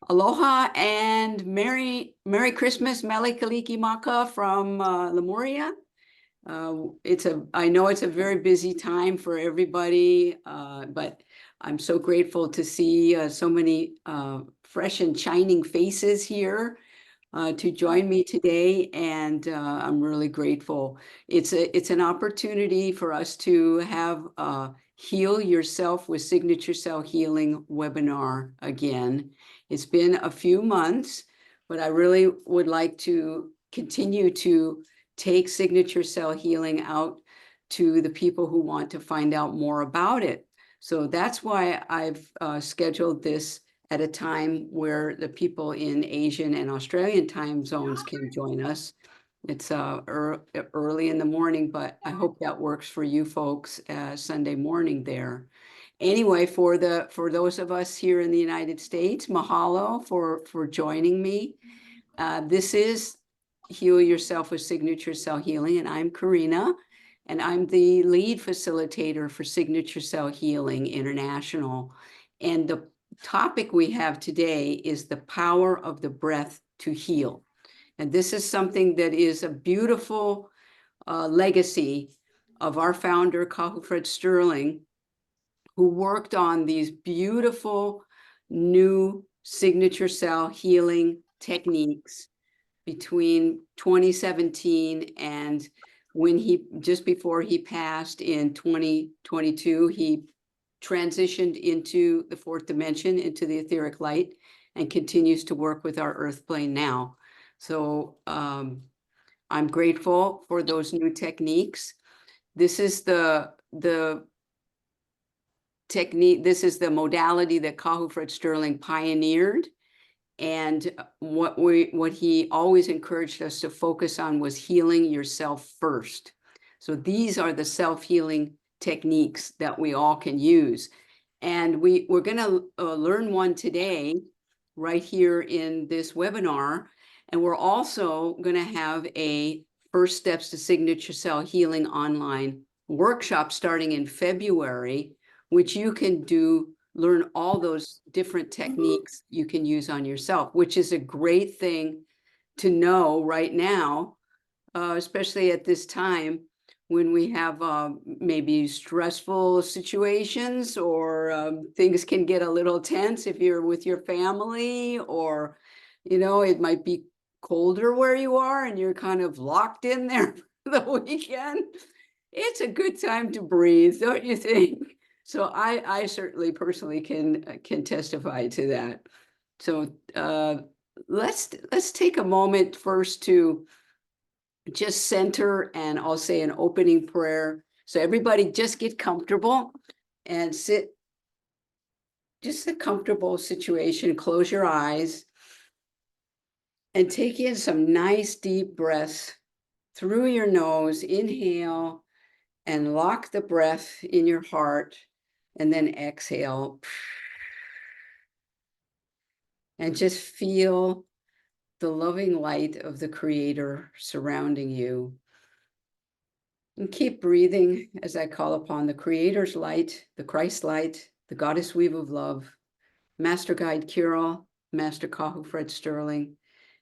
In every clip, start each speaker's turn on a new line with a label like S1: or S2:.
S1: Aloha and Merry Christmas, Mele Kalikimaka from Lemuria. I know it's a very busy time for everybody, but I'm so grateful to see so many fresh and shining faces here to join me today, and I'm really grateful. It's an opportunity for us to have Heal Yourself with Signature Cell Healing webinar again. It's been a few months, but I really would like to continue to take signature cell healing out to the people who want to find out more about it. So that's why I've scheduled this at a time where the people in Asian and Australian time zones can join us. It's early in the morning, but I hope that works for you folks Sunday morning there. Anyway, for those of us here in the United States, mahalo for joining me. This is Heal Yourself with Signature Cell Healing, and I'm Karinna, and I'm the lead facilitator for Signature Cell Healing International. And the topic we have today is the power of the breath to heal. And this is something that is a beautiful legacy of our founder, Kahu Fred Sterling, who worked on these beautiful new signature cell healing techniques between 2017 and just before he passed in 2022, he transitioned into the fourth dimension, into the etheric light, and continues to work with our earth plane now. So I'm grateful for those new techniques. This is the technique, this is the modality that Kahu Fred Sterling pioneered. And what he always encouraged us to focus on was healing yourself first. So these are the self-healing techniques that we all can use. And we're going to learn one today right here in this webinar. And we're also going to have a First Steps to Signature Cell Healing online workshop starting in February, which you can learn all those different techniques you can use on yourself, which is a great thing to know right now, especially at this time when we have maybe stressful situations, or things can get a little tense if you're with your family, or, it might be colder where you are and you're kind of locked in there for the weekend. It's a good time to breathe, don't you think? So I certainly personally can testify to that. So let's take a moment first to just center, and I'll say an opening prayer. So everybody just get comfortable and sit, just a comfortable situation. Close your eyes and take in some nice deep breaths through your nose. Inhale and lock the breath in your heart, and then exhale. And just feel the loving light of the Creator surrounding you. And keep breathing as I call upon the Creator's light, the Christ light, the Goddess Weave of Love, Master Guide Kirill, Master Kahu Fred Sterling,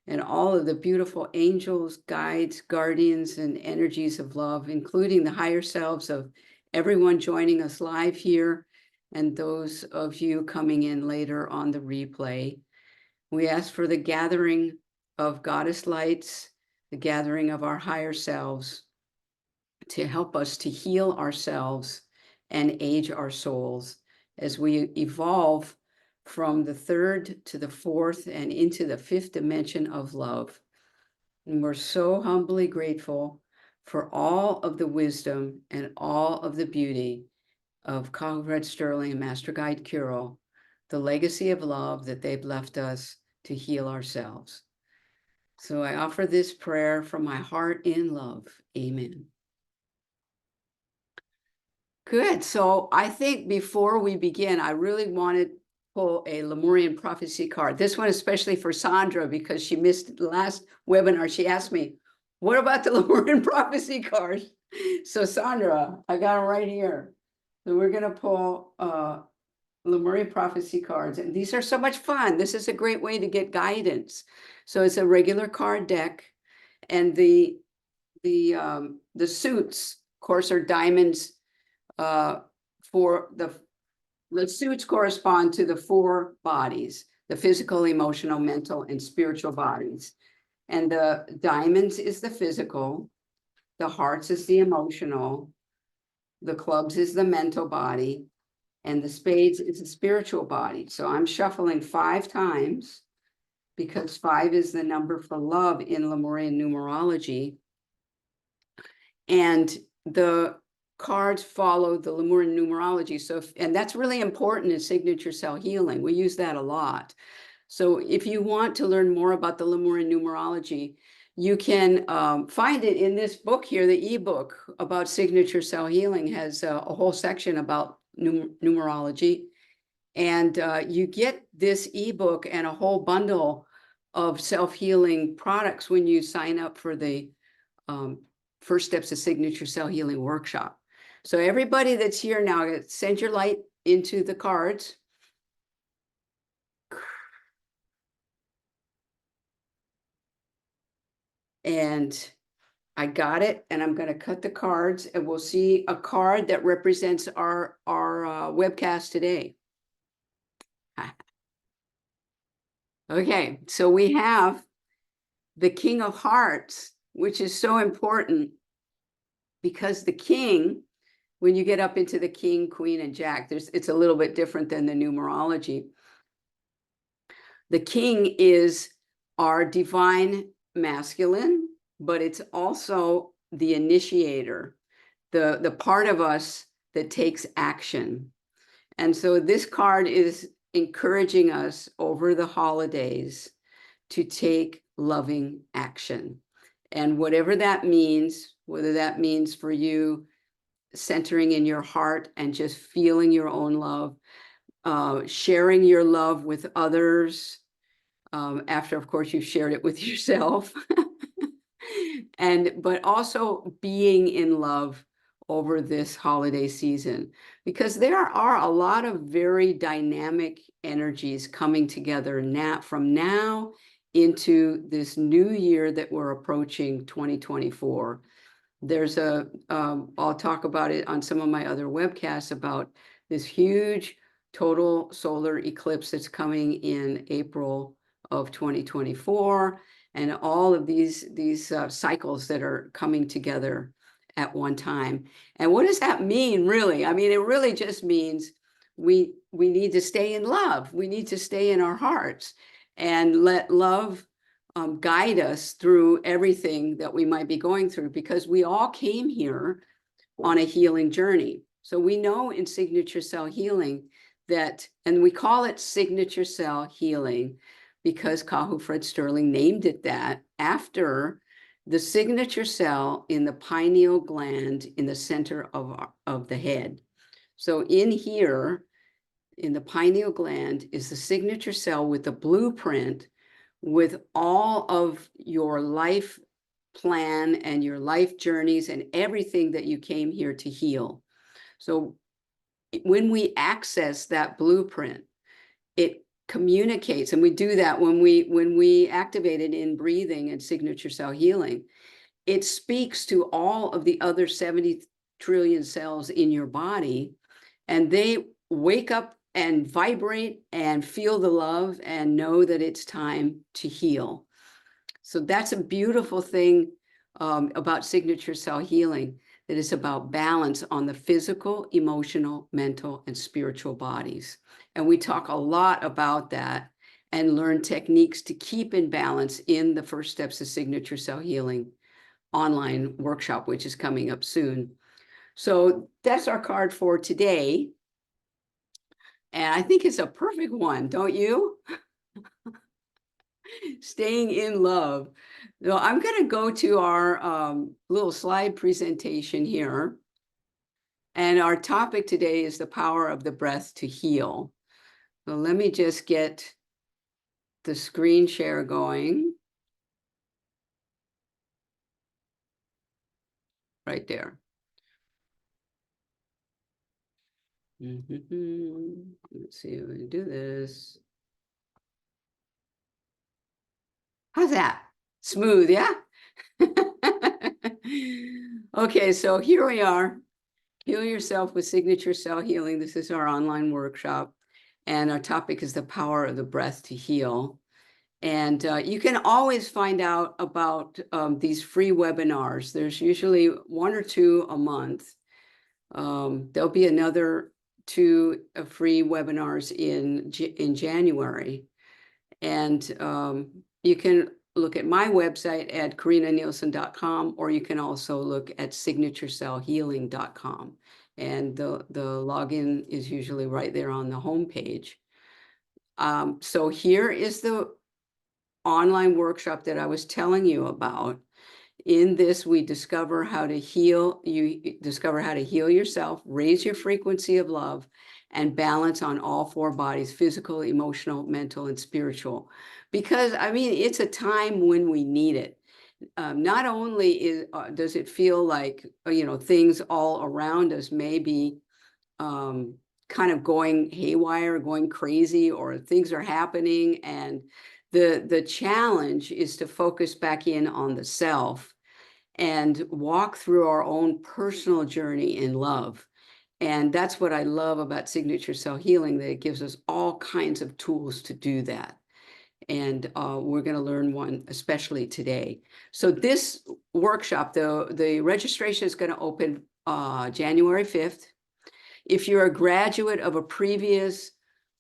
S1: and all of the beautiful angels, guides, guardians, and energies of love, including the higher selves of everyone joining us live here and those of you coming in later on the replay. We ask for the gathering of goddess lights, the gathering of our higher selves, to help us to heal ourselves and age our souls as we evolve from the third to the fourth and into the fifth dimension of love. And we're so humbly grateful for all of the wisdom and all of the beauty of Kahu Fred Sterling and Master Guide Kirill, the legacy of love that they've left us to heal ourselves. So I offer this prayer from my heart in love. Amen. Good. So I think before we begin, I really wanted to pull a Lemurian prophecy card. This one especially for Sandra, because she missed the last webinar. She asked me, what about the Lemurian prophecy card? So Sandra, I got them right here. So we're going to pull Lemuria prophecy cards, and these are so much fun. This is a great way to get guidance. So it's a regular card deck, and the suits, of course, are diamonds. For the suits correspond to the four bodies: the physical, emotional, mental, and spiritual bodies. And the diamonds is the physical, the hearts is the emotional, the clubs is the mental body, and the spades is the spiritual body. So I'm shuffling 5 times because 5 is the number for love in Lemurian numerology. And the cards follow the Lemurian numerology. So, and that's really important in signature cell healing. We use that a lot. So if you want to learn more about the Lemurian numerology, you can find it in this book here. The ebook about signature cell healing has a whole section about numerology. And you get this ebook and a whole bundle of self-healing products when you sign up for the First Steps of Signature Cell Healing workshop. So everybody that's here now, send your light into the cards. And I got it, and I'm going to cut the cards, and we'll see a card that represents our webcast today. Okay, so we have the King of Hearts, which is so important because the King, when you get up into the King, Queen, and Jack, it's a little bit different than the numerology. The King is our divine masculine, but it's also the initiator, the part of us that takes action. And so this card is encouraging us over the holidays to take loving action. And whatever that means, whether that means for you centering in your heart and just feeling your own love, sharing your love with others, after, of course, you've shared it with yourself, but also being in love over this holiday season, because there are a lot of very dynamic energies coming together now, from now into this new year that we're approaching, 2024. There's I'll talk about it on some of my other webcasts about this huge total solar eclipse that's coming in April of 2024, and all of these cycles that are coming together at one time. And what does that mean, really? I mean, it really just means we need to stay in love. We need to stay in our hearts and let love guide us through everything that we might be going through, because we all came here on a healing journey. So we know in signature cell healing that, and we call it signature cell healing because Kahu Fred Sterling named it that after the signature cell in the pineal gland in the center of the head. So in here, in the pineal gland, is the signature cell with the blueprint, with all of your life plan and your life journeys and everything that you came here to heal. So when we access that blueprint, it communicates, and we do that when we activate it in breathing and signature cell healing. It speaks to all of the other 70 trillion cells in your body, and they wake up and vibrate and feel the love and know that it's time to heal. So that's a beautiful thing about signature cell healing, that is about balance on the physical, emotional, mental, and spiritual bodies. And we talk a lot about that and learn techniques to keep in balance in the First Steps of Signature Cell Healing online workshop, which is coming up soon. So that's our card for today. And I think it's a perfect one, don't you? Staying in love. So I'm going to go to our little slide presentation here. And our topic today is the power of the breath to heal. So let me just get the screen share going. Right there. Let's see if we can do this. How's that? Smooth, yeah? Okay, so here we are. Heal Yourself with Signature Cell Healing. This is our online workshop. And our topic is the power of the breath to heal. And you can always find out about these free webinars. There's usually 1 or 2 a month. There'll be another 2 free webinars in January. And you can look at my website at KarinnaNielsen.com, or you can also look at signaturecellhealing.com. And the login is usually right there on the homepage. So here is the online workshop that I was telling you about. In this, we discover how to heal. You discover how to heal yourself, raise your frequency of love, and balance on all 4 bodies: physical, emotional, mental, and spiritual. Because, I mean, it's a time when we need it. Not only does it feel like, things all around us may be kind of going haywire, going crazy, or things are happening, and the challenge is to focus back in on the self and walk through our own personal journey in love. And that's what I love about Signature Cell Healing, that it gives us all kinds of tools to do that. And we're going to learn one especially today. So this workshop, though, the registration is going to open January 5th. If you're a graduate of a previous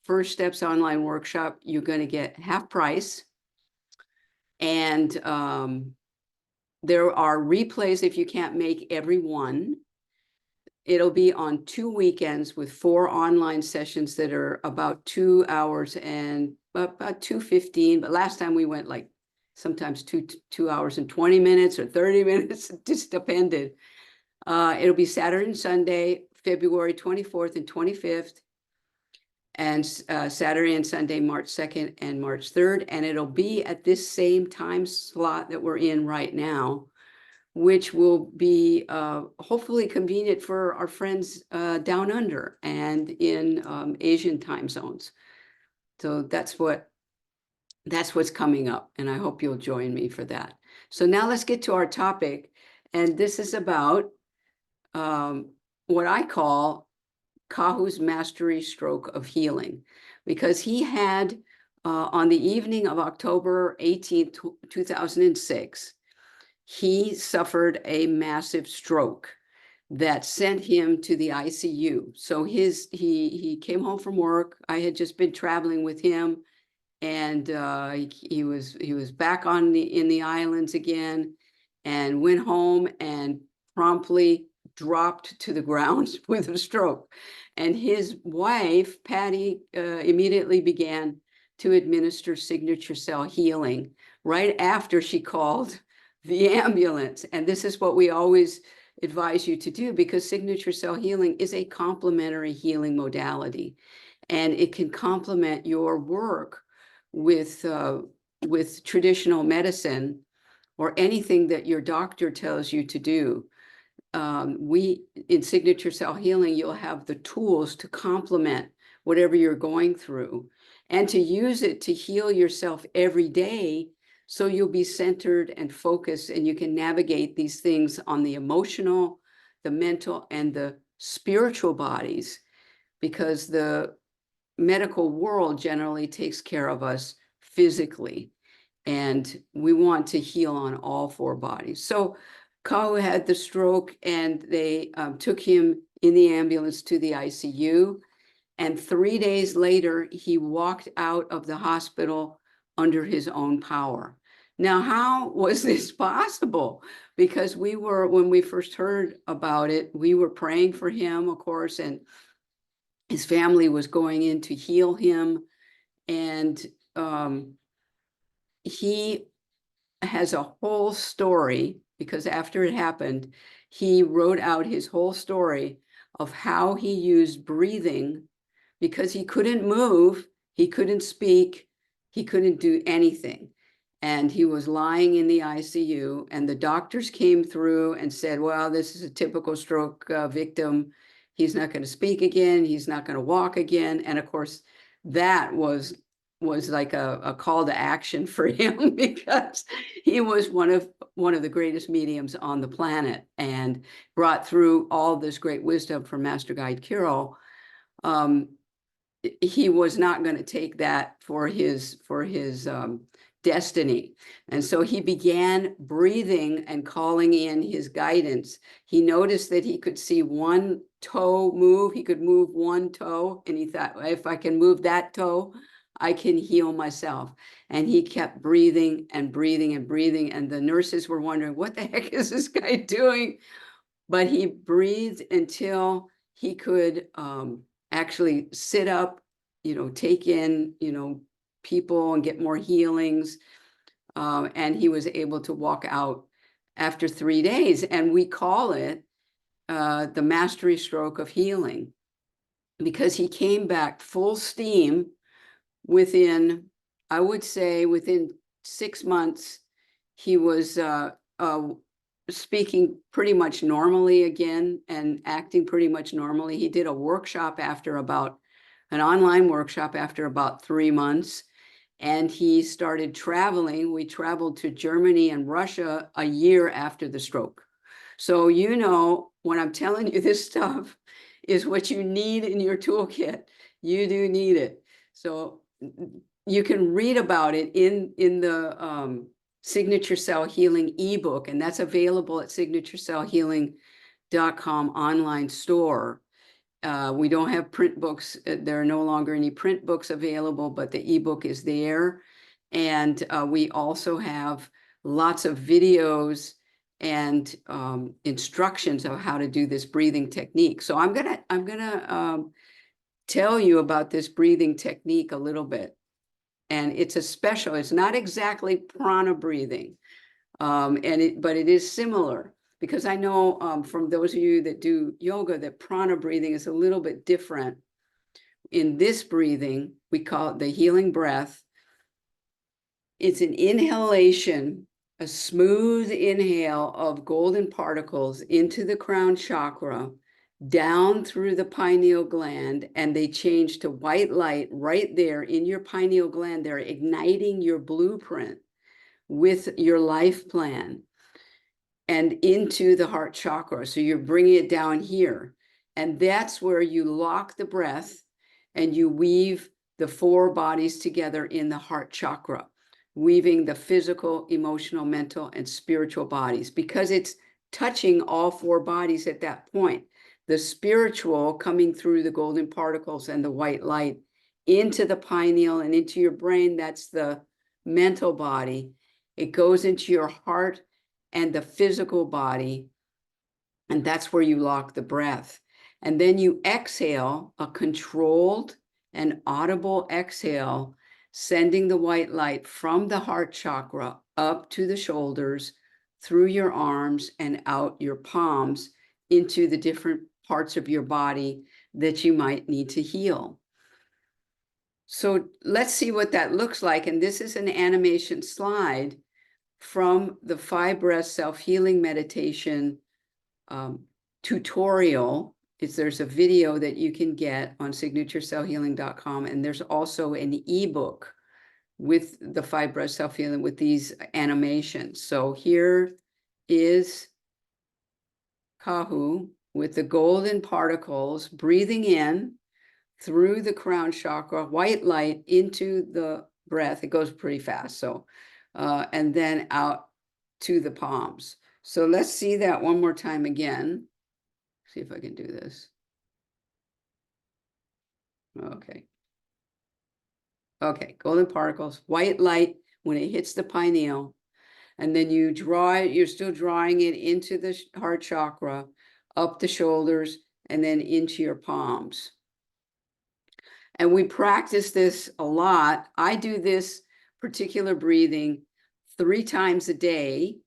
S1: First Steps online workshop, you're going to get half price. And there are replays if you can't make every one. It'll be on 2 weekends with 4 online sessions that are about 2 hours and about 2:15. But last time we went like sometimes 2 hours and 20 minutes or 30 minutes. It just depended. It'll be Saturday and Sunday, February 24th and 25th. And Saturday and Sunday, March 2nd and March 3rd. And it'll be at this same time slot that we're in right now, which will be hopefully convenient for our friends down under and in Asian time zones. So that's what's coming up, and I hope you'll join me for that. So now let's get to our topic, and this is about what I call Kahu's mastery stroke of healing, because he had on the evening of October 18th, 2006, he suffered a massive stroke that sent him to the ICU. So he came home from work. I had just been traveling with him, and he was back in the islands again, and went home and promptly dropped to the ground with a stroke. And his wife, Patty, immediately began to administer signature cell healing right after she called the ambulance. And this is what we always advise you to do, because signature cell healing is a complementary healing modality, and it can complement your work with traditional medicine or anything that your doctor tells you to do. In signature cell healing, you'll have the tools to complement whatever you're going through, and to use it to heal yourself every day, so you'll be centered and focused, and you can navigate these things on the emotional, the mental, and the spiritual bodies, because the medical world generally takes care of us physically, and we want to heal on all 4 bodies. So Kahu had the stroke, and they took him in the ambulance to the ICU. And 3 days later, he walked out of the hospital under his own power. Now, how was this possible? Because when we first heard about it, we were praying for him, of course, and his family was going in to heal him. And he has a whole story, because after it happened, he wrote out his whole story of how he used breathing, because he couldn't move, he couldn't speak, he couldn't do anything. And he was lying in the ICU, and the doctors came through and said, well, this is a typical stroke victim. he's not going to speak again. He's not going to walk again. And of course, that was like a call to action for him because he was one of the greatest mediums on the planet and brought through all this great wisdom from Master Guide Kirill. He was not going to take that for his destiny. And so he began breathing and calling in his guidance. He noticed that he could see one toe move. He could move one toe. And he thought, if I can move that toe, I can heal myself. And he kept breathing and breathing and breathing. And the nurses were wondering, what the heck is this guy doing? But he breathed until he could actually sit up, take in, people and get more healings. And he was able to walk out after 3 days. And we call it the mastery stroke of healing, because he came back full steam within, I would say, within 6 months. He was speaking pretty much normally again and acting pretty much normally. He did a workshop an online workshop after about 3 months. And he started traveling. We traveled to Germany and Russia a year after the stroke. So, when I'm telling you this stuff is what you need in your toolkit, you do need it. So you can read about it in the Signature Cell Healing ebook, and that's available at KarinnaNielsen.com online store. We don't have print books. There are no longer any print books available, but the ebook is there. And we also have lots of videos and instructions of how to do this breathing technique. So I'm gonna tell you about this breathing technique a little bit. And it's not exactly prana breathing, but it is similar. Because I know from those of you that do yoga that prana breathing is a little bit different. In this breathing, we call it the healing breath. It's an inhalation, a smooth inhale of golden particles into the crown chakra, down through the pineal gland, and they change to white light right there in your pineal gland. They're igniting your blueprint with your life plan and into the heart chakra. So you're bringing it down here. And that's where you lock the breath and you weave the 4 bodies together in the heart chakra, weaving the physical, emotional, mental, and spiritual bodies, because it's touching all 4 bodies at that point. The spiritual coming through the golden particles and the white light into the pineal and into your brain. That's the mental body. It goes into your heart and the physical body, and that's where you lock the breath. And then you exhale, a controlled and audible exhale, sending the white light from the heart chakra up to the shoulders, through your arms and out your palms into the different parts of your body that you might need to heal. So let's see what that looks like. And this is an animation slide from the 5 breath self-healing meditation tutorial. There's a video that you can get on signaturecellhealing.com, and there's also an ebook with the 5 breath self-healing with these animations. So here is Kahu with the golden particles breathing in through the crown chakra, white light into the breath. It goes pretty fast. So and then out to the palms. So let's see that one more time again. See if I can do this. Okay. Okay, golden particles, white light when it hits the pineal. And then you draw it, you're still drawing it into the heart chakra, up the shoulders, and then into your palms. And we practice this a lot. I do this particular breathing 3 times a day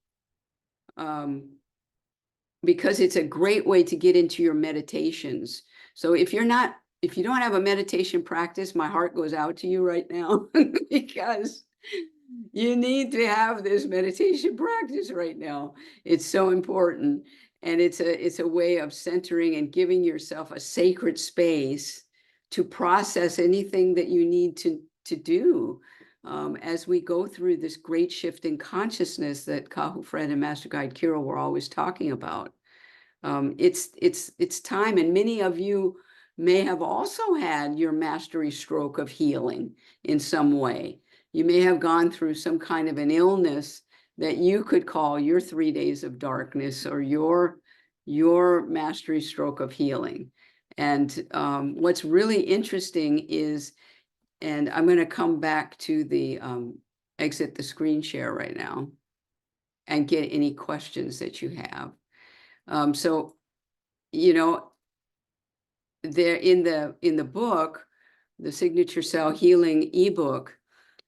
S1: because it's a great way to get into your meditations. So if you don't have a meditation practice, my heart goes out to you right now because you need to have this meditation practice right now. It's so important. And it's a way of centering and giving yourself a sacred space to process anything that you need to do as we go through this great shift in consciousness that Kahu Fred and Master Guide Kirill were always talking about. It's time, and many of you may have also had your mastery stroke of healing in some way. You may have gone through some kind of an illness that you could call your 3 days of darkness or your mastery stroke of healing. And what's really interesting is, and I'm going to come back to the exit the screen share right now and get any questions that you have. So, you know, there in the book, the Signature Cell Healing ebook,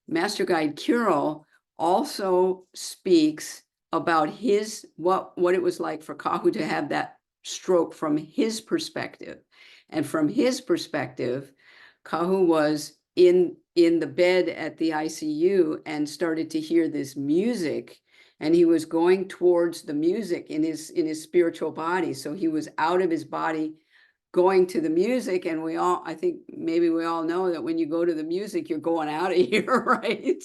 S1: Master Guide Kirill also speaks about what it was like for Kahu to have that stroke from his perspective. And from his perspective, Kahu was in the bed at the ICU and started to hear this music, and he was going towards the music in his spiritual body. So he was out of his body going to the music, and I think maybe we all know that when you go to the music, you're going out of here, right?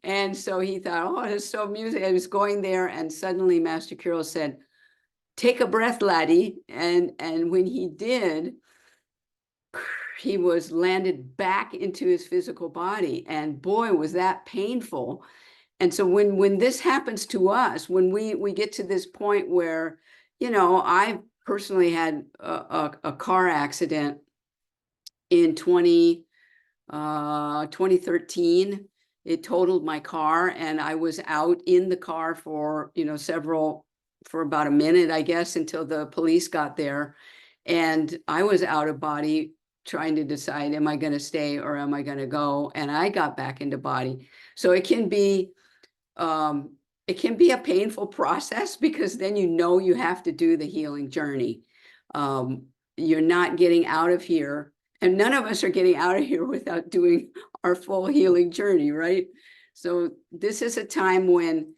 S1: And so he thought, oh, it's so music. I was going there, and suddenly Master Kirill said, take a breath, laddie. And when he did, he was landed back into his physical body, and boy, was that painful. And so when this happens to us, when we get to this point where, I personally had a car accident in 2013. It totaled my car, and I was out in the car for about a minute, I guess, until the police got there. And I was out of body trying to decide, am I going to stay or am I going to go? And I got back into body. So it can be a painful process, because then you have to do the healing journey. You're not getting out of here, and none of us are getting out of here without doing our full healing journey, right? So this is a time when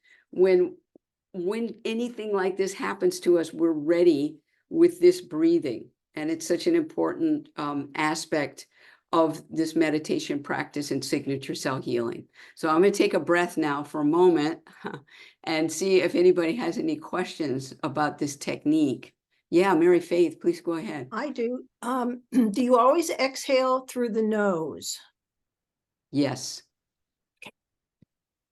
S1: anything like this happens to us, we're ready with this breathing. And it's such an important aspect of this meditation practice and signature cell healing. So I'm going to take a breath now for a moment and see if anybody has any questions about this technique. Yeah, Mary Faith, please go ahead.
S2: I do. Do you always exhale through the nose?
S1: Yes.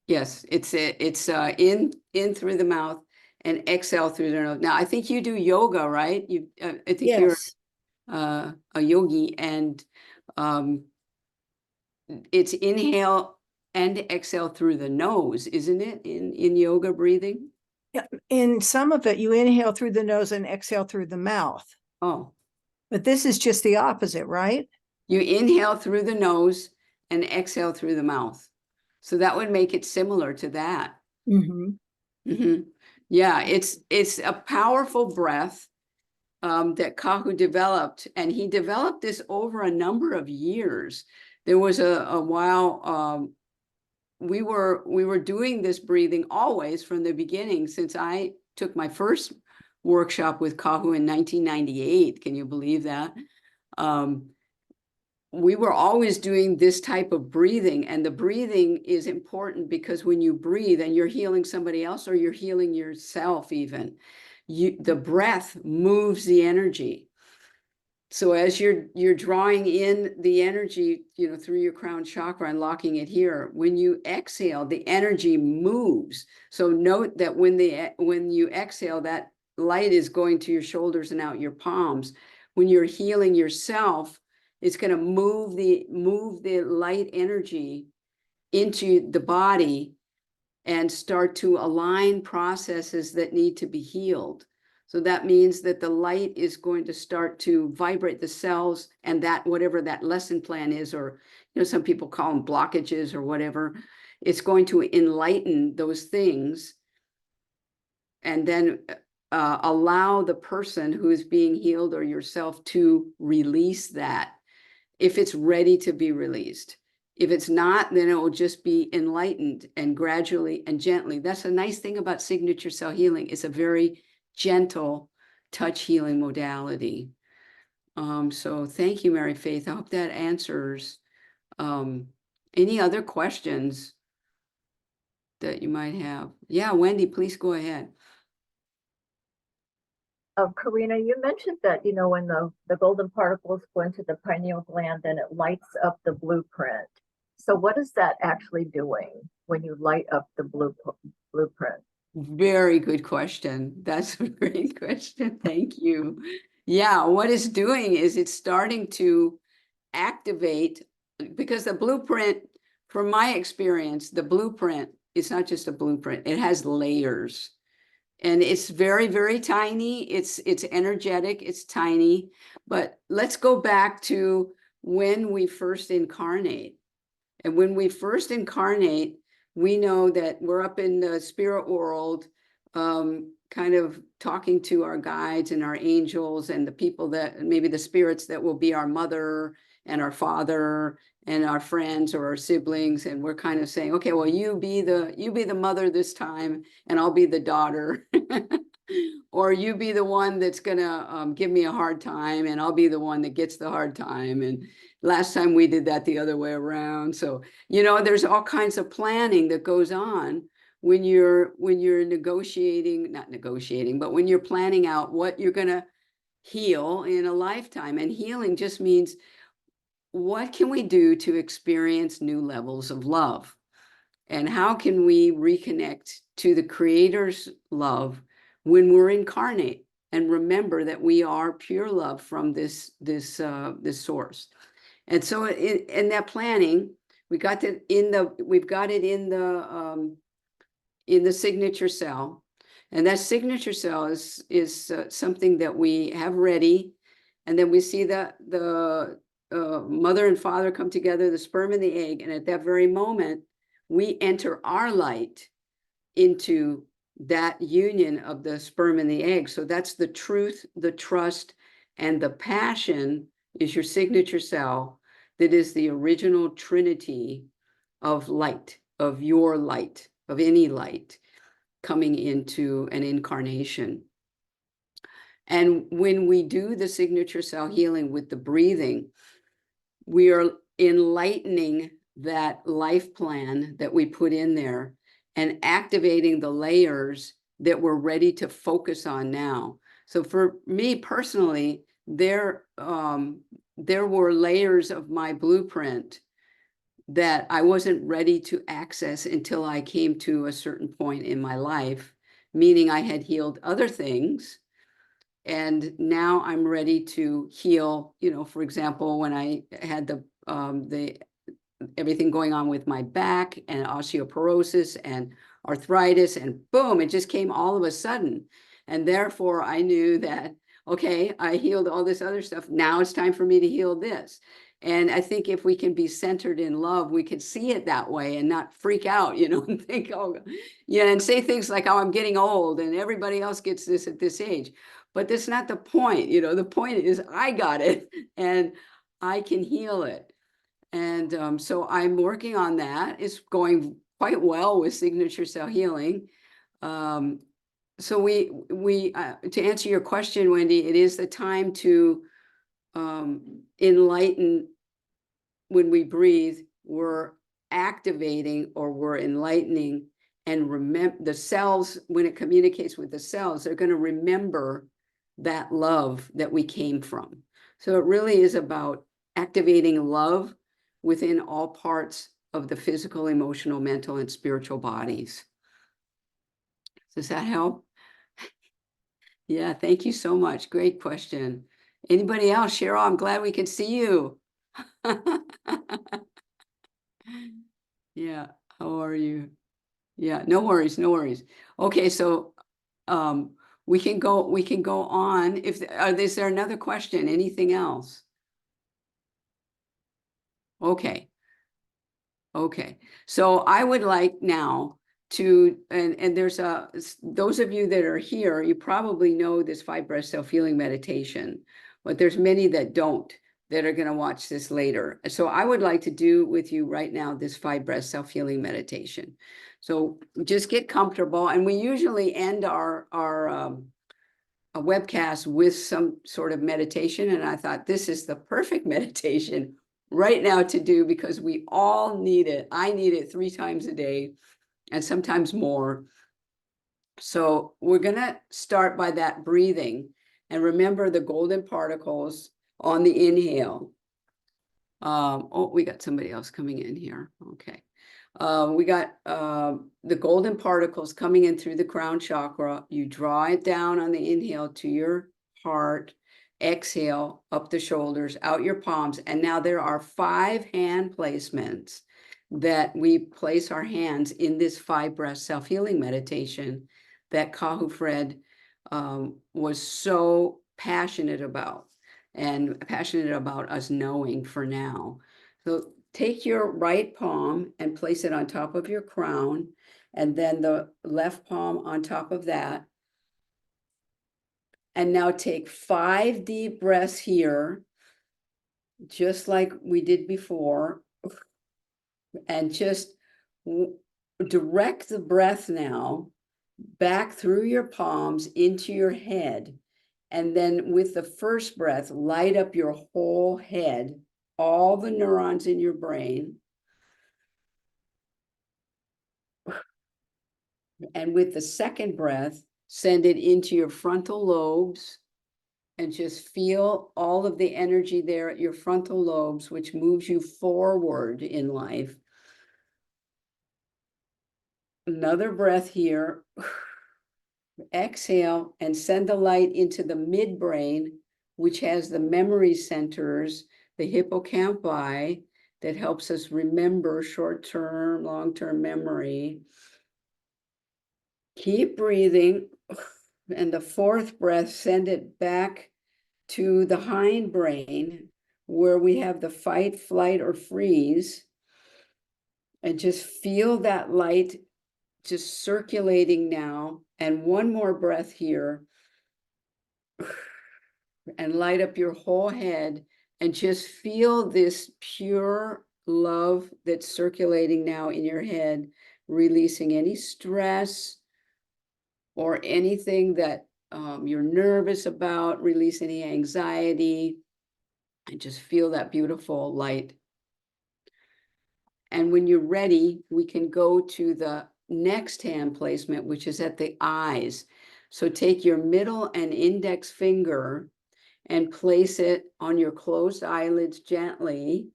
S1: Yes, it's in through the mouth and exhale through the nose. Now, I think you do yoga, right? I think
S2: Yes.
S1: You're a yogi, and it's inhale and exhale through the nose, isn't it? In yoga breathing?
S2: Yeah. In some of it, you inhale through the nose and exhale through the mouth.
S1: Oh,
S2: But this is just the opposite, right?
S1: you inhale through the nose and exhale through the mouth. So that would make it similar to that.
S2: Mm-hmm.
S1: Yeah, it's a powerful breath that Kahu developed, and he developed this over a number of years. There was a while we were doing this breathing always from the beginning, since I took my first workshop with Kahu in 1998. Can you believe that? We were always doing this type of breathing, and the breathing is important because when you breathe and you're healing somebody else, or you're healing yourself even, the breath moves the energy. So as you're drawing in the energy, through your crown chakra and locking it here, when you exhale, the energy moves. So note that when you exhale, that light is going to your shoulders and out your palms. When you're healing yourself, it's going to move the light energy into the body and start to align processes that need to be healed. So that means that the light is going to start to vibrate the cells, and that whatever that lesson plan is, or some people call them blockages or whatever, it's going to enlighten those things, and then allow the person who is being healed or yourself to release that if it's ready to be released. If it's not, then it will just be enlightened, and gradually and gently. That's a nice thing about signature cell healing. It's a very gentle touch healing modality. So thank you, Mary Faith. I hope that answers any other questions that you might have. Yeah, Wendy, please go ahead.
S3: Karinna, you mentioned that, when the golden particles go into the pineal gland, then it lights up the blueprint. So what is that actually doing when you light up the blueprint?
S1: Very good question. That's a great question. Thank you. Yeah, what it's doing is it's starting to activate, because the blueprint, from my experience, the blueprint, it's not just a blueprint, it has layers. And it's very, very tiny. It's energetic, it's tiny. But let's go back to when we first incarnate. And when we first incarnate, we know that we're up in the spirit world, kind of talking to our guides and our angels and the people that, maybe the spirits that will be our mother and our father and our friends or our siblings. And we're kind of saying, okay, well, you be the mother this time, and I'll be the daughter. Or you be the one that's gonna give me a hard time, and I'll be the one that gets the hard time. And last time we did that the other way around. So, there's all kinds of planning that goes on when you're negotiating, not negotiating, but when you're planning out what you're gonna heal in a lifetime. And healing just means, what can we do to experience new levels of love? And how can we reconnect to the Creator's love when we're incarnate, and remember that we are pure love from this source? And so in that planning, we've got it in the signature cell. And that signature cell is something that we have ready. And then we see the mother and father come together, the sperm and the egg. And at that very moment, we enter our light into that union of the sperm and the egg. So that's the truth, the trust, and the passion is your signature cell. That is the original trinity of light, of your light, of any light coming into an incarnation. And when we do the signature cell healing with the breathing, we are enlightening that life plan that we put in there and activating the layers that we're ready to focus on now. So for me personally, there were layers of my blueprint that I wasn't ready to access until I came to a certain point in my life, meaning I had healed other things. And now I'm ready to heal, for example, when I had the everything going on with my back and osteoporosis and arthritis, and boom, it just came all of a sudden. And therefore I knew that, okay, I healed all this other stuff. Now it's time for me to heal this. And I think if we can be centered in love, we can see it that way and not freak out, and think, oh, yeah, and say things like, oh, I'm getting old and everybody else gets this at this age. But that's not the point. The point is I got it and I can heal it. And so I'm working on that. It's going quite well with signature cell healing. So we to answer your question, Wendy, it is the time to enlighten. When we breathe, we're activating or we're enlightening, and remember the cells, when it communicates with the cells, they're going to remember that love that we came from. So it really is about activating love within all parts of the physical, emotional, mental, and spiritual bodies. Does that help? Yeah, thank you so much. Great question. Anybody else? Cheryl, I'm glad we could see you. Yeah, how are you? Yeah, no worries, no worries. Okay, so we can go on. Is there another question? Anything else? Okay. Okay, so I would like now to, and there's those of you that are here, you probably know this 5 breath self-healing meditation, but there's many that don't, that are going to watch this later. So I would like to do with you right now this 5 breath self-healing meditation. So just get comfortable, and we usually end our a webcast with some sort of meditation, and I thought this is the perfect meditation right now to do because we all need it. I need it 3 times a day and sometimes more. So we're going to start by that breathing, and remember the golden particles on the inhale. Oh, we got somebody else coming in here. Okay. We got the golden particles coming in through the crown chakra. You draw it down on the inhale to your heart. Exhale up the shoulders, out your palms. And now there are 5 hand placements that we place our hands in this 5 breath self-healing meditation that Kahu Fred was so passionate about, and passionate about us knowing for now. So take your right palm and place it on top of your crown, and then the left palm on top of that. And now take 5 deep breaths here, just like we did before, and just direct the breath now back through your palms into your head. And then with the first breath, light up your whole head, all the neurons in your brain. And with the second breath, send it into your frontal lobes and just feel all of the energy there at your frontal lobes, which moves you forward in life. Another breath here. Exhale and send the light into the midbrain, which has the memory centers, the hippocampi, that helps us remember short-term, long-term memory. Keep breathing. And the fourth breath, send it back to the hindbrain, where we have the fight, flight, or freeze. And just feel that light just circulating now. And one more breath here. And light up your whole head and just feel this pure love that's circulating now in your head, releasing any stress or anything that you're nervous about, release any anxiety, and just feel that beautiful light. And when you're ready, we can go to the next hand placement, which is at the eyes. So take your middle and index finger and place it on your closed eyelids gently.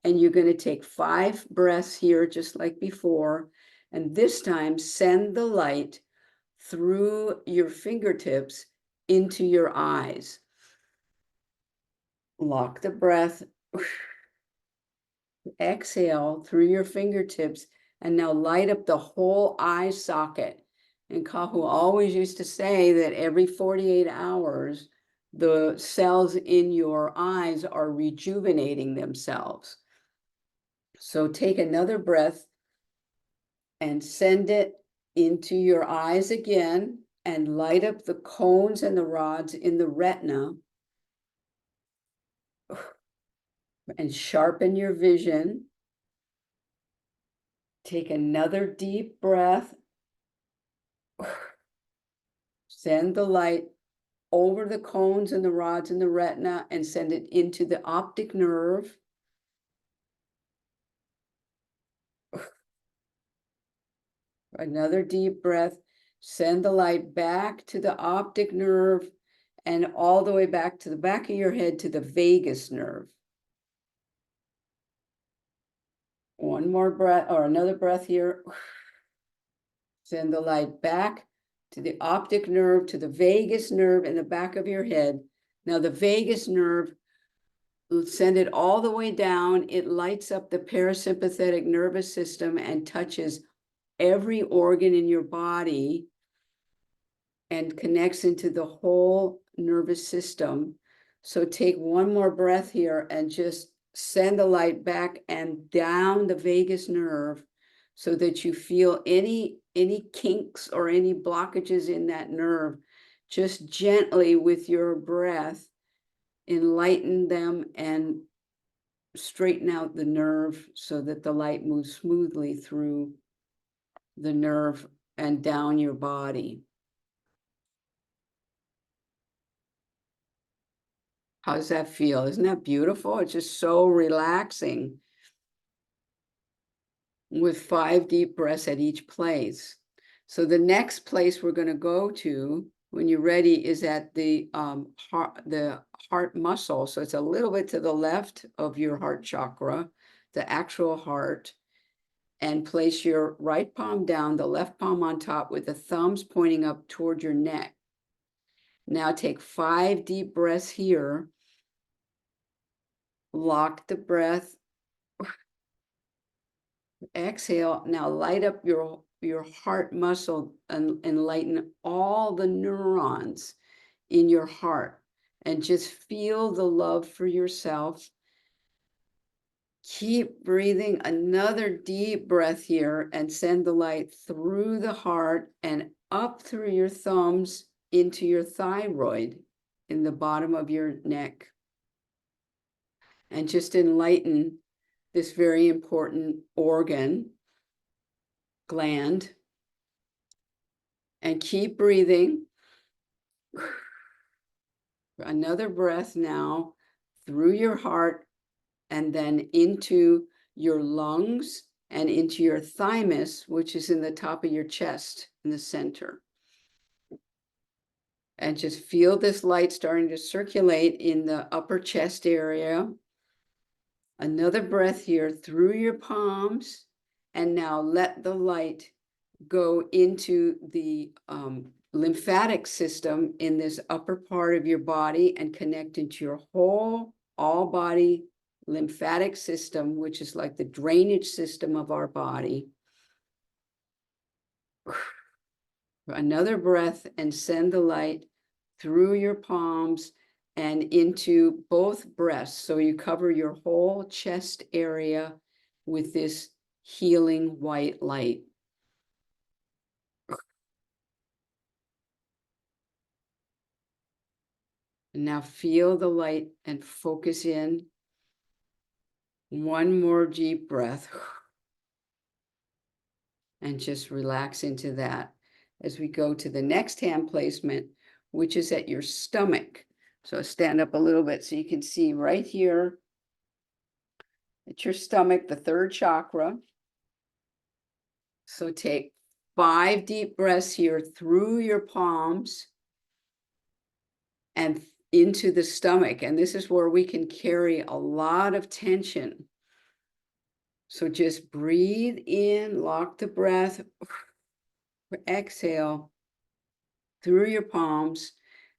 S1: And you're going to take 5 breaths here, just like before. And this time, send the light through your fingertips into your eyes. Lock the breath. Exhale through your fingertips, and now light up the whole eye socket. And Kahu always used to say that every 48 hours, the cells in your eyes are rejuvenating themselves. So take another breath and send it into your eyes again, and light up the cones and the rods in the retina, and sharpen your vision. Take another deep breath. Send the light over the cones and the rods in the retina and send it into the optic nerve. Another deep breath. Send the light back to the optic nerve and all the way back to the back of your head to the vagus nerve. One more breath, or another breath here. Send the light back to the optic nerve, to the vagus nerve in the back of your head. Now the vagus nerve, send it all the way down. It lights up the parasympathetic nervous system and touches every organ in your body and connects into the whole nervous system. So take one more breath here and just send the light back and down the vagus nerve so that you feel any kinks or any blockages in that nerve. Just gently with your breath, enlighten them and straighten out the nerve so that the light moves smoothly through the nerve and down your body. How does that feel? Isn't that beautiful? It's just so relaxing. With 5 deep breaths at each place. So the next place we're going to go to when you're ready is at the heart muscle. So it's a little bit to the left of your heart chakra, the actual heart, and place your right palm down, the left palm on top with the thumbs pointing up toward your neck. Now take 5 deep breaths here. Lock the breath. Exhale. Now light up your heart muscle and enlighten all the neurons in your heart and just feel the love for yourself. Keep breathing. Another deep breath here and send the light through the heart and up through your thumbs into your thyroid in the bottom of your neck. And just enlighten this very important organ, gland, and keep breathing. Another breath now through your heart and then into your lungs and into your thymus, which is in the top of your chest in the center. And just feel this light starting to circulate in the upper chest area. Another breath here through your palms. And now let the light go into the lymphatic system in this upper part of your body and connect into your whole all body lymphatic system, which is like the drainage system of our body. Another breath and send the light through your palms and into both breasts. So you cover your whole chest area with this healing white light. And now feel the light and focus in. One more deep breath. And just relax into that as we go to the next hand placement, which is at your stomach. So stand up a little bit so you can see right here at your stomach, the third chakra. So take 5 deep breaths here through your palms and into the stomach. And this is where we can carry a lot of tension. So just breathe in, lock the breath, exhale through your palms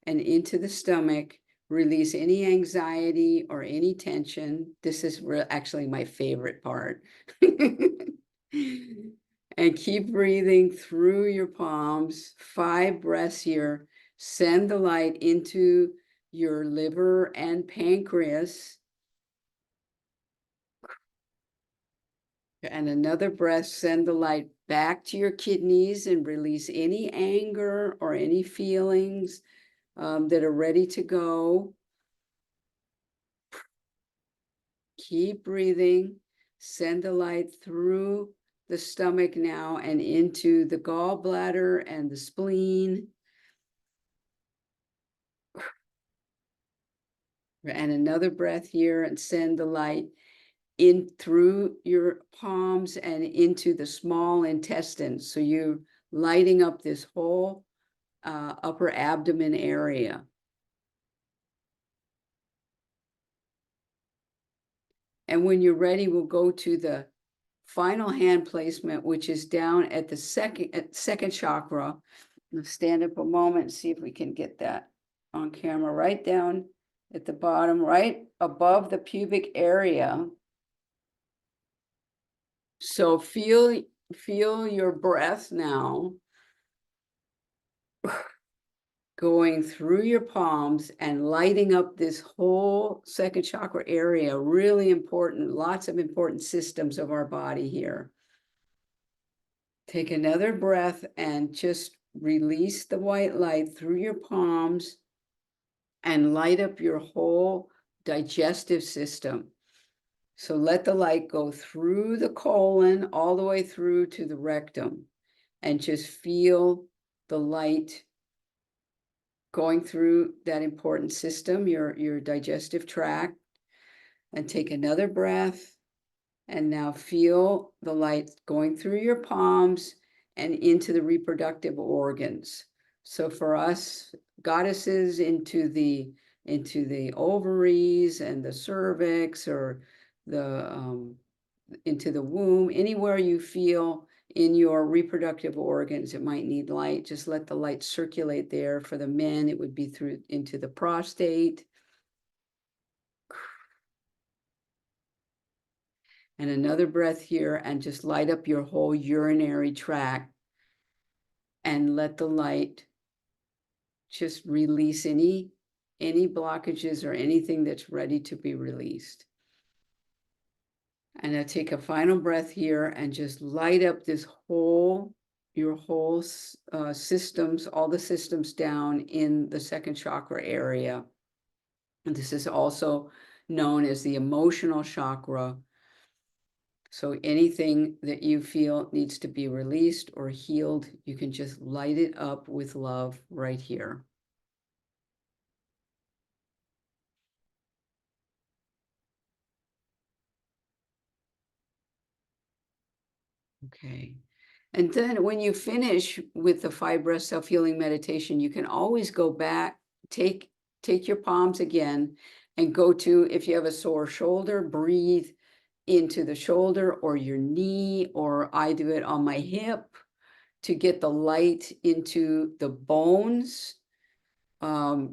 S1: and into the stomach. Release any anxiety or any tension. This is actually my favorite part. And keep breathing through your palms. 5 breaths here. Send the light into your liver and pancreas. And another breath, send the light back to your kidneys and release any anger or any feelings that are ready to go. Keep breathing. Send the light through the stomach now and into the gallbladder and the spleen. And another breath here and send the light in through your palms and into the small intestine. So you're lighting up this whole upper abdomen area. And when you're ready, we'll go to the final hand placement, which is down at the second chakra. Let's stand up a moment and see if we can get that on camera. Right down at the bottom, right above the pubic area. So feel your breath now going through your palms and lighting up this whole second chakra area. Really important, lots of important systems of our body here. Take another breath and just release the white light through your palms and light up your whole digestive system. So let the light go through the colon all the way through to the rectum and just feel the light going through that important system, your digestive tract, and take another breath. And now feel the light going through your palms and into the reproductive organs. So for us goddesses, into the ovaries and the cervix, or the into the womb, anywhere you feel in your reproductive organs it might need light, just let the light circulate there. For the men, it would be through into the prostate. And another breath here, and just light up your whole urinary tract, and let the light just release any blockages or anything that's ready to be released. And now take a final breath here and just light up this whole, your whole systems, all the systems down in the second chakra area. And this is also known as the emotional chakra. So anything that you feel needs to be released or healed, you can just light it up with love right here. Okay. And then when you finish with the 5 breath self-healing meditation, you can always go back, take your palms again, and go to, if you have a sore shoulder, breathe into the shoulder or your knee, or I do it on my hip to get the light into the bones.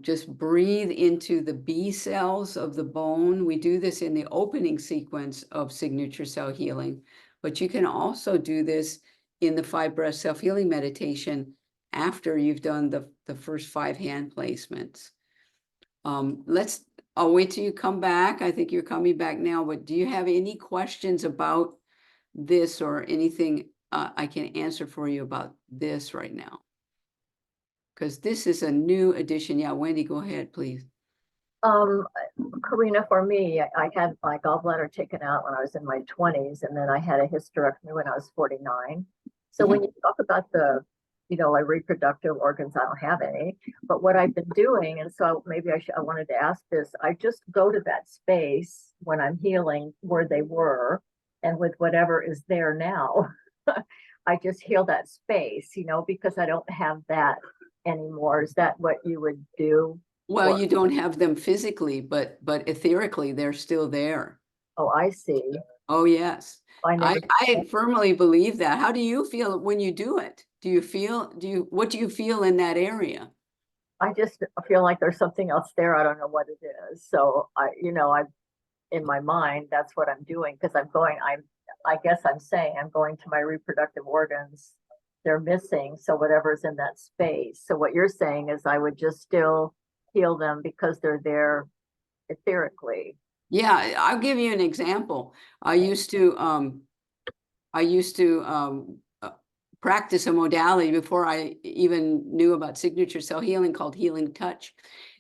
S1: Just breathe into the B cells of the bone. We do this in the opening sequence of signature cell healing, but you can also do this in the 5 breath self-healing meditation after you've done the first 5 hand placements. I'll wait till you come back. I think you're coming back now, but do you have any questions about this or anything I can answer for you about this right now? Because this is a new addition. Yeah, Wendy, go ahead, please.
S3: Karina, for me, I had my gallbladder taken out when I was in my 20s, and then I had a hysterectomy when I was 49. So when you talk about the, like reproductive organs, I don't have any. But what I've been doing, and so maybe I wanted to ask this, I just go to that space when I'm healing where they were, and with whatever is there now, I just heal that space, because I don't have that anymore. Is that what you would do?
S1: Well, you don't have them physically, but etherically, they're still there.
S3: Oh, I see.
S1: Oh, yes.
S3: I
S1: I firmly believe that. How do you feel when you do it? What do you feel in that area?
S3: I just feel like there's something else there. I don't know what it is. So I in my mind, that's what I'm doing, because I guess I'm saying I'm going to my reproductive organs. They're missing. So whatever's in that space. So what you're saying is I would just still heal them because they're there etherically.
S1: Yeah, I'll give you an example. I used to practice a modality before I even knew about signature cell healing called healing touch.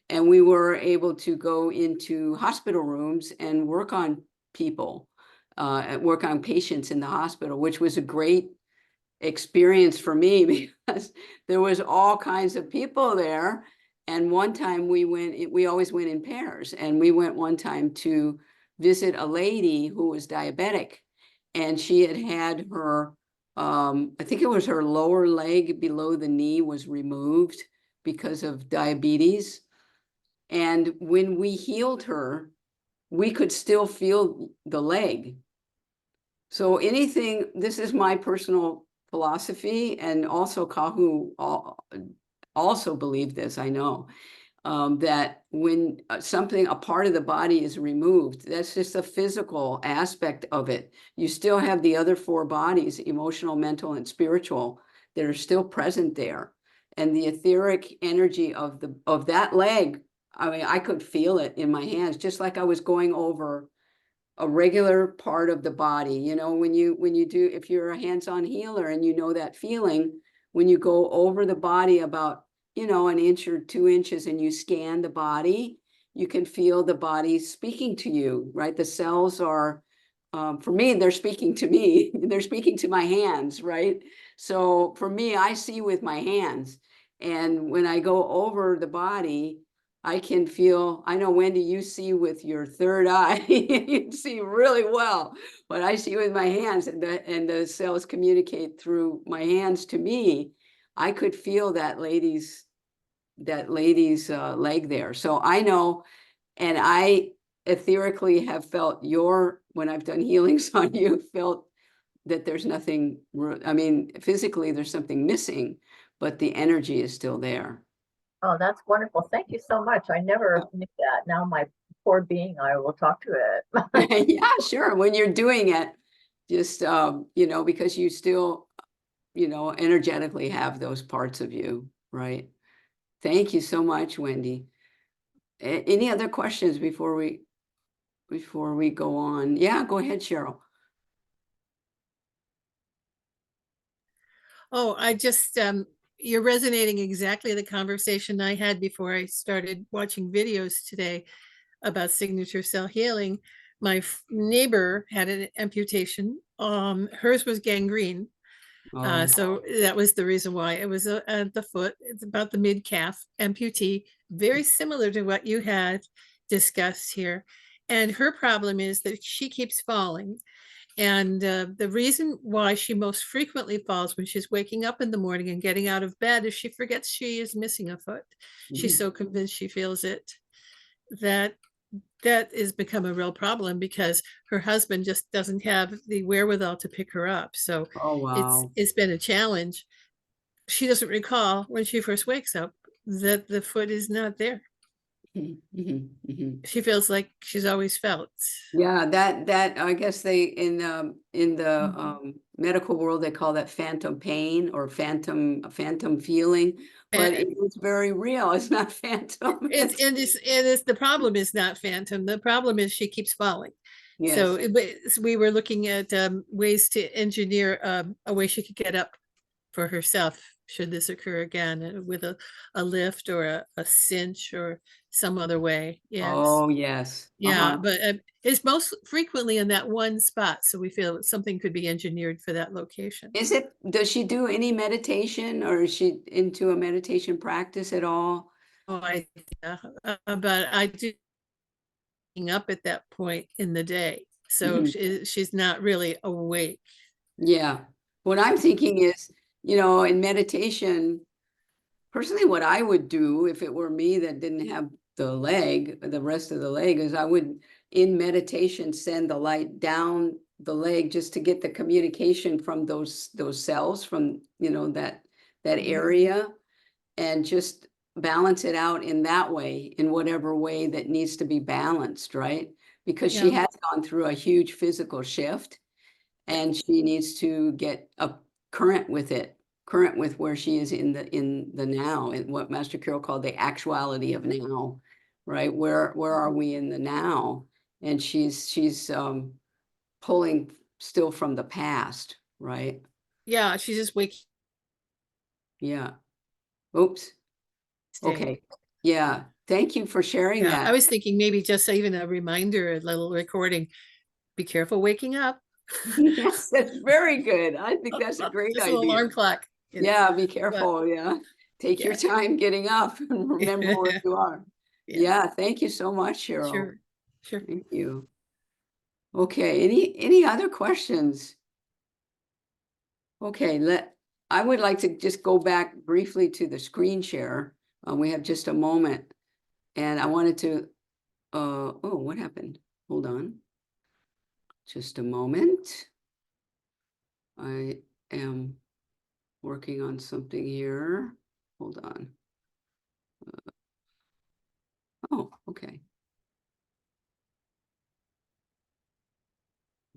S1: And we were able to go into hospital rooms and work on people, work on patients in the hospital, which was a great experience for me because there was all kinds of people there. And one time we always went in pairs, and we went one time to visit a lady who was diabetic, and she had her, I think it was her lower leg below the knee was removed because of diabetes. And when we healed her, we could still feel the leg. So this is my personal philosophy, and also Kahu also believed this, I know, that when a part of the body is removed, that's just a physical aspect of it. You still have the other 4 bodies, emotional, mental, and spiritual, that are still present there. And the etheric energy of that leg, I mean, I could feel it in my hands, just like I was going over a regular part of the body. When you do, if you're a hands-on healer and that feeling, when you go over the body about, an inch or 2 inches, and you scan the body, you can feel the body speaking to you, right? The cells are, for me, they're speaking to me. They're speaking to my hands, right? So for me, I see with my hands. And when I go over the body, I can feel, I know, Wendy, you see with your third eye, you see really well, but I see with my hands, and the cells communicate through my hands to me. I could feel that lady's leg there. So I know, and I etherically have felt when I've done healings on you, felt that there's nothing, I mean, physically there's something missing, but the energy is still there.
S3: Oh, that's wonderful. Thank you so much. I never knew that. Now my poor being, I will talk to it.
S1: Yeah, sure. When you're doing it, just, because you still, energetically have those parts of you, right? Thank you so much, Wendy. Any other questions before we go on? Yeah, go ahead, Cheryl.
S4: Oh, I just, you're resonating exactly the conversation I had before I started watching videos today about signature cell healing. My neighbor had an amputation. Hers was gangrene.
S1: Oh,
S4: So that was the reason why. It was at the foot. It's about the mid calf amputee, very similar to what you had discussed here. And her problem is that she keeps falling. And the reason why she most frequently falls when she's waking up in the morning and getting out of bed is she forgets she is missing a foot. She's so convinced she feels it that has become a real problem because her husband just doesn't have the wherewithal to pick her up. So
S1: oh, wow.
S4: it's been a challenge. She doesn't recall when she first wakes up that the foot is not there. She feels like she's always felt.
S1: Yeah, that I guess they in the medical world they call that phantom pain or phantom feeling, but it's very real. It's not phantom.
S4: It's the problem is not phantom. The problem is she keeps falling.
S1: Yes.
S4: So we were looking at ways to engineer a way she could get up for herself should this occur again with a lift or a cinch or some other way. Yes.
S1: Oh, yes.
S4: Yeah, but it's most frequently in that one spot. So we feel something could be engineered for that location.
S1: Does she do any meditation, or is she into a meditation practice at all?
S4: Oh, but I do up at that point in the day. So she's not really awake.
S1: Yeah. What I'm thinking is, in meditation, personally, what I would do if it were me that didn't have the rest of the leg, is I would, in meditation, send the light down the leg just to get the communication from those cells from, that area, and just balance it out in that way, in whatever way that needs to be balanced, right? Because she has gone through a huge physical shift, and she needs to get a current with where she is in the now, and what Master Carol called the actuality of now, right? Where are we in the now? And she's pulling still from the past, right?
S4: Yeah, she's just waking.
S1: Yeah. Oops. Okay. Yeah. Thank you for sharing that.
S4: I was thinking maybe just even a reminder, a little recording. Be careful waking up.
S1: Yes, that's very good. I think that's a great
S4: Just
S1: idea.
S4: an alarm clock.
S1: Yeah, be careful. Yeah. Take your time getting up and remember where you are. Yeah. Thank you so much, Cheryl.
S4: Sure.
S1: Thank you. Okay. Any other questions? Okay, I would like to just go back briefly to the screen share. We have just a moment, and I wanted to, oh, what happened? Hold on. Just a moment. I am working on something here. Hold on. Oh, okay.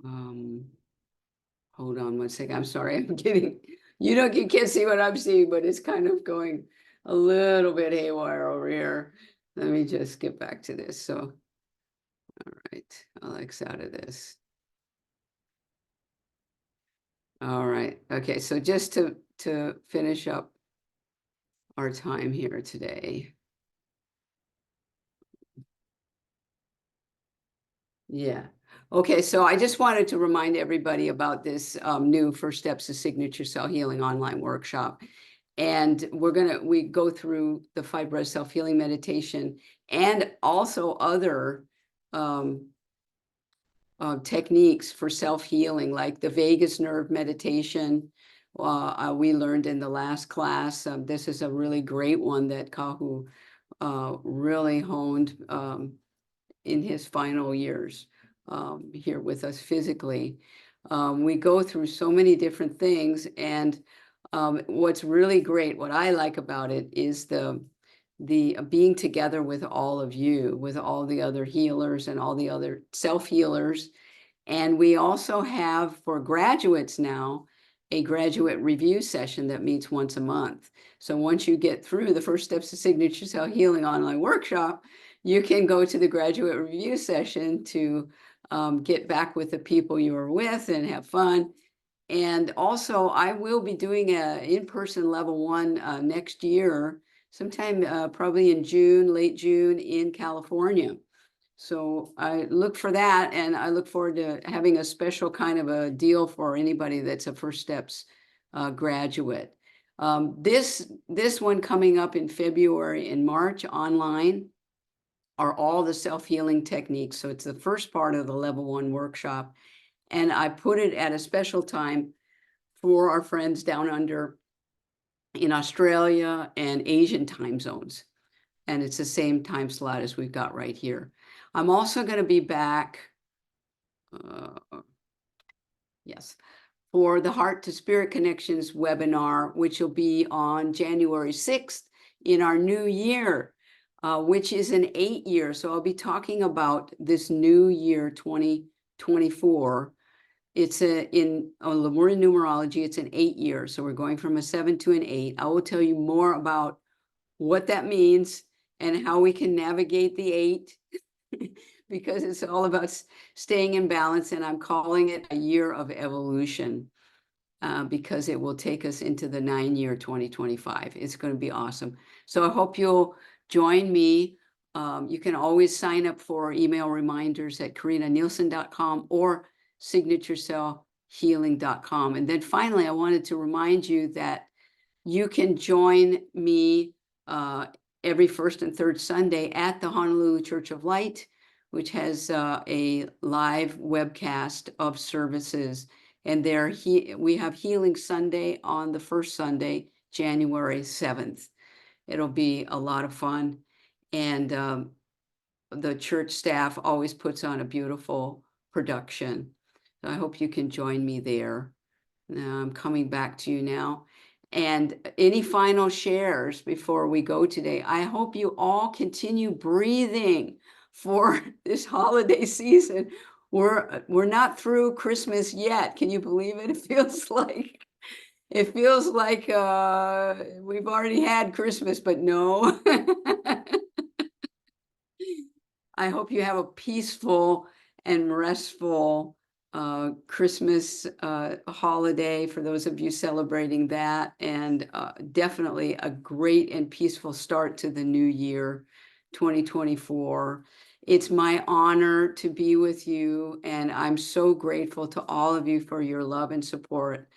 S1: Hold on one second. I'm sorry. I'm getting, you can't see what I'm seeing, but it's kind of going a little bit haywire over here. Let me just get back to this. So, all right, I'll X out of this. All right. Okay. So just to finish up our time here today. Yeah. Okay. So I just wanted to remind everybody about this new First Steps to Signature Cell Healing online workshop. And we go through the 5 breaths self-healing meditation and also other techniques for self-healing, like the vagus nerve meditation. We learned in the last class. This is a really great one that Kahu really honed in his final years here with us physically. We go through so many different things, and what's really great, what I like about it, is the being together with all of you, with all the other healers and all the other self-healers. And we also have, for graduates now, a graduate review session that meets once a month. So once you get through the First Steps to Signature Self-Healing online workshop, you can go to the graduate review session to get back with the people you were with and have fun. And also, I will be doing a in-person level 1 next year, sometime probably in June, late June, in California. So I look for that, and I look forward to having a special kind of a deal for anybody that's a First Steps graduate. This one coming up in February and March online are all the self-healing techniques. So it's the first part of the level 1 workshop. And I put it at a special time for our friends down under in Australia and Asian time zones. And it's the same time slot as we've got right here. I'm also going to be back, yes, for the Heart to Spirit Connections webinar, which will be on January 6th in our new year, which is an 8-year. So I'll be talking about this new year, 2024. It's in Lemurian numerology, it's an 8-year. So we're going from a 7 to an 8. I will tell you more about what that means and how we can navigate the 8, because it's all about staying in balance. And I'm calling it a year of evolution, because it will take us into the 9-year 2025. It's going to be awesome. So I hope you'll join me. You can always sign up for email reminders at KarinnaNielsen.com or signatureselfhealing.com. And then finally, I wanted to remind you that you can join me every first and third Sunday at the Honolulu Church of Light, which has a live webcast of services. And there we have Healing Sunday on the first Sunday, January 7th. It'll be a lot of fun. And the church staff always puts on a beautiful production. So I hope you can join me there. Now I'm coming back to you now. And any final shares before we go today? I hope you all continue breathing for this holiday season. We're not through Christmas yet. Can you believe it? It feels like we've already had Christmas, but no. I hope you have a peaceful and restful Christmas holiday for those of you celebrating that, and definitely a great and peaceful start to the new year, 2024. It's my honor to be with you, and I'm so grateful to all of you for your love and support.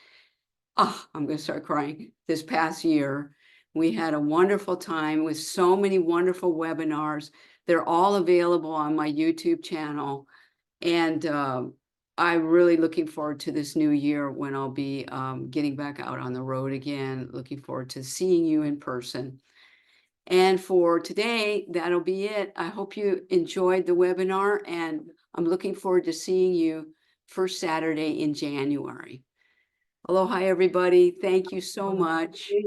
S1: Oh, I'm going to start crying. This past year, we had a wonderful time with so many wonderful webinars. They're all available on my YouTube channel. And I'm really looking forward to this new year when I'll be getting back out on the road again. Looking forward to seeing you in person. And for today, that'll be it. I hope you enjoyed the webinar, and I'm looking forward to seeing you first Saturday in January. Aloha, everybody. Thank you so much.